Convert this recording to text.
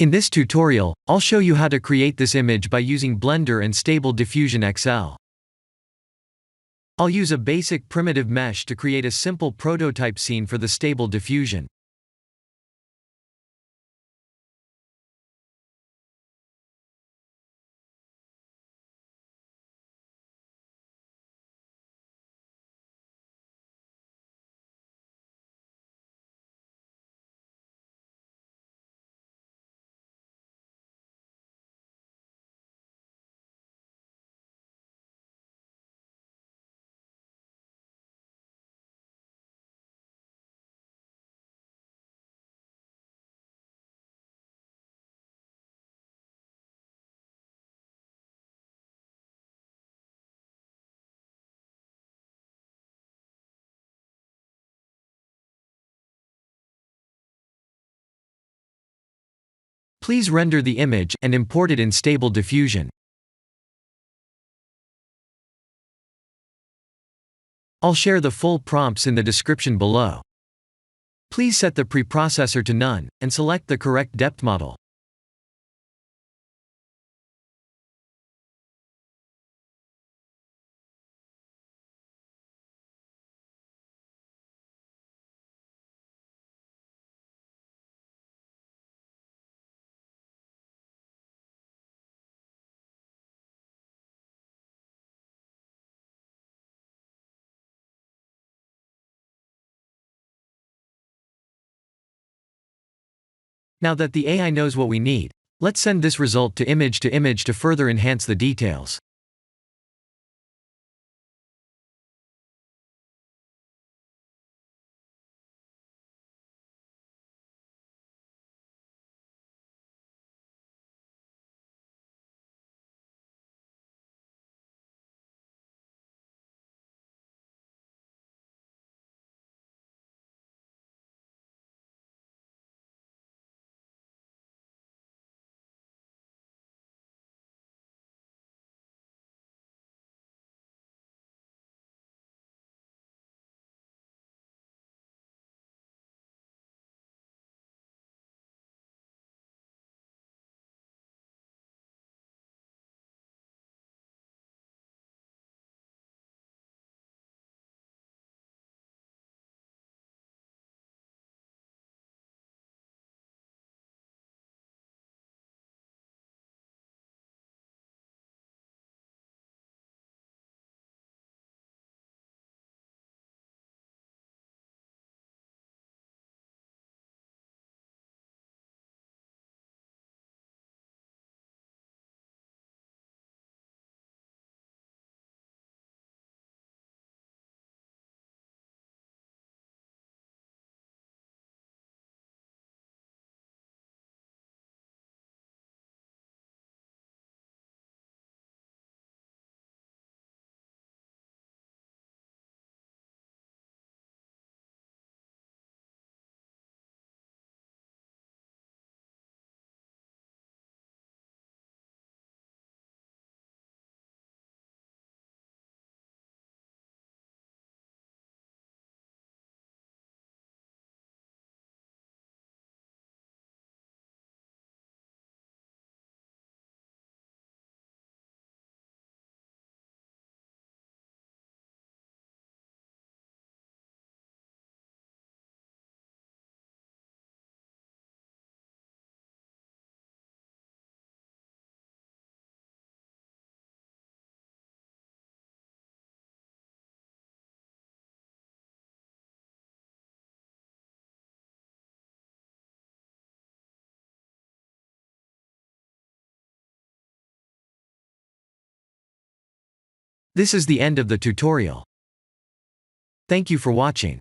In this tutorial, I'll show you how to create this image by using Blender and Stable Diffusion XL. I'll use a basic primitive mesh to create a simple prototype scene for the Stable Diffusion. Please render the image and import it in Stable Diffusion. I'll share the full prompts in the description below. Please set the preprocessor to none, and select the correct depth model. Now that the AI knows what we need, let's send this result to image to further enhance the details. This is the end of the tutorial. Thank you for watching.